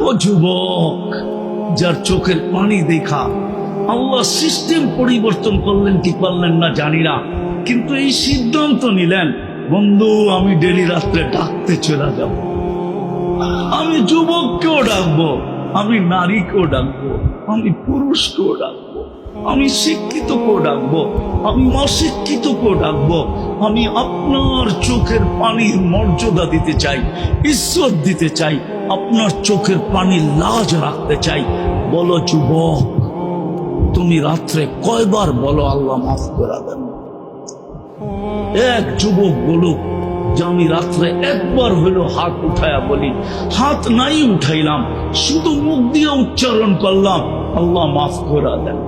ও যুবক, যার চোখের পানি দেখা আল্লাহ সিস্টেম পরিবর্তন করলেন কি করলেন না জানি না, কিন্তু এই সিদ্ধান্ত নিলেন, বন্ধু আমি ডেলি রাত্রে ডাকতে চলে যাব। আমি যুবককেও ডাকবো, আমি নারীকেও ডাকবো, আমি পুরুষকেও ডাকবো, আমি শিক্ষিতকেও ডাকবো, আমি অশিক্ষিতকেও ডাকবো। আমি আপনার চোখের পানির মর্যাদা দিতে চাই, ইজ্জত দিতে চাই, আপনার চোখের পানির লাজ রাখতে চাই। বলো যুবক, তুমি রাত্রে কয়বার বলো আল্লাহ মাফ করে দেন? এক যুবক বলুক যে আমি রাত্রে একবার হলো হাত উঠায়া বলি, হাত নাই উঠাইলাম, শুধু মুখ দিয়ে উচ্চারণ করলাম আল্লাহ মাফ করে দেন।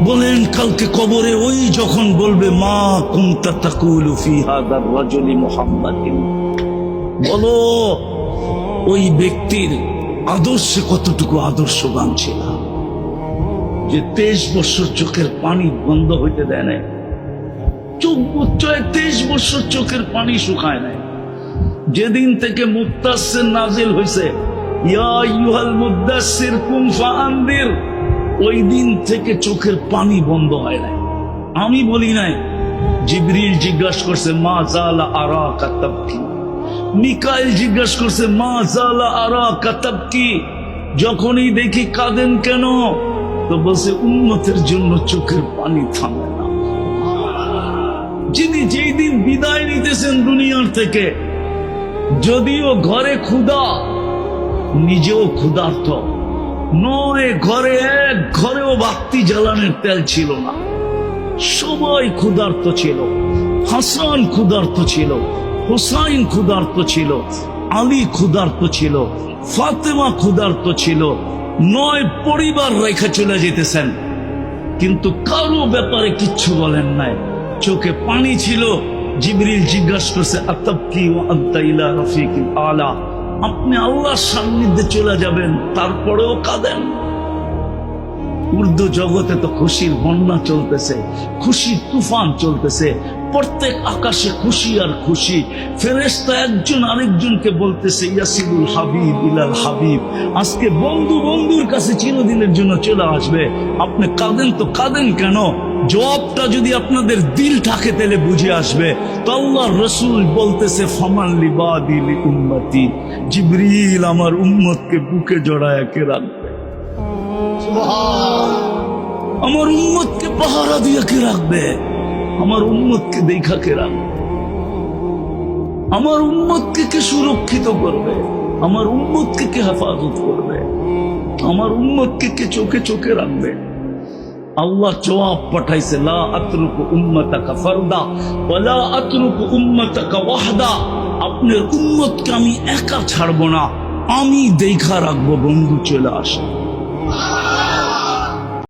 বলেন কালকে কবরে ওই যখন বলবে মা কুনতা তাকুলু ফি হাদার রাজুলি মুহাম্মাদিন, বলো ওই ব্যক্তির আদর্শে কতটুকু আদর্শবান ছিল, যে 23 বছর চোখের পানি বন্ধ হইতে দেয় নাই, 23 বছর চোখের পানি শুকায় নাই। যেদিন থেকে মুত্তাসির নাজিল হয়েছে, ইয়া আইয়ুহাল মুদ্দাসসির কুম ফাআনদির, ওই দিন থেকে চোখের পানি বন্ধ হয় নাই। আমি বলি নাই, জিবরিল জিজ্ঞাসা করছে মা জালা আরাকা তাবকি, মিকাইল জিজ্ঞাসা করছে মা জালা আরাকা তাবকি, যখনই দেখি কাঁদেন কেন, তো বলছে উম্মতের জন্য চোখের পানি থামে না। যিনি যেই দিন বিদায় নিতেছেন দুনিয়ার থেকে, যদিও ঘরে ক্ষুধা, নিজেও ক্ষুধার্ত নয়, ঘরে এক ঘরেও বাতি জ্বালানোর তেল ছিল না, সবাই ক্ষুধার্ত ছিল। হাসান ক্ষুধার্ত ছিল, হুসাইন ক্ষুধার্ত ছিল, আলী ক্ষুধার্ত ছিল, ফাতেমা ক্ষুধার্ত ছিল, 9 পরিবার রেখে চলে যেতেছেন, কিন্তু কারো ব্যাপারে কিচ্ছু বলেন নাই, চোখে পানি ছিল। জিবরিল জিজ্ঞাসা করছে আতাবকি ওয়া আনতা ইলা রাফিকিল আলা, আপনি আল্লাহর সান্নিধ্যে চলে যাবেন তারপরেও কাঁদেন? উর্দু জগতে তো খুশির বন্যা চলতেছে, খুশির তুফান চলতেছে, প্রত্যেক আকাশে খুশি আর খুশি। ফেরেশতা একজন আরেকজনকে বলতেছে ইয়াসিবুল হাবিব ইলাল হাবিব, আজকে বন্ধু বন্ধুর কাছে চিরদিনের জন্য চলে আসবে, আপনি কাঁদেন তো কাঁদেন কেন? জবাবটা যদি আপনাদের দিল থাকে তাহলে বুঝে আসবে। তো আল্লাহর রাসূল বলতেছে ফামান লিবাদি লি উম্মতি, জিবরিল আমার উম্মতকে বুকে জড়ায় কে রাখবে, আমার উম্মতকে পাহারা দিয়ে কে রাখবে, আমার উম্মতকে দেখা কে রাখবে, আমার উম্মতকে কে সুরক্ষিত করবে, আমার উম্মতকে কে হেফাজত করবে, আমার উম্মতকে কে চোখে চোখে রাখবে। আল্লাহ জবাব পাঠাইছে লা আতরুকু উম্মতাকা ফারদা ওয়া লা আতরুকু উম্মতাকা ওয়াহদা, আপনার উম্মতকে আমি একা ছাড়বো না, আমি দেখা রাখবো, বন্ধু চলে আসে।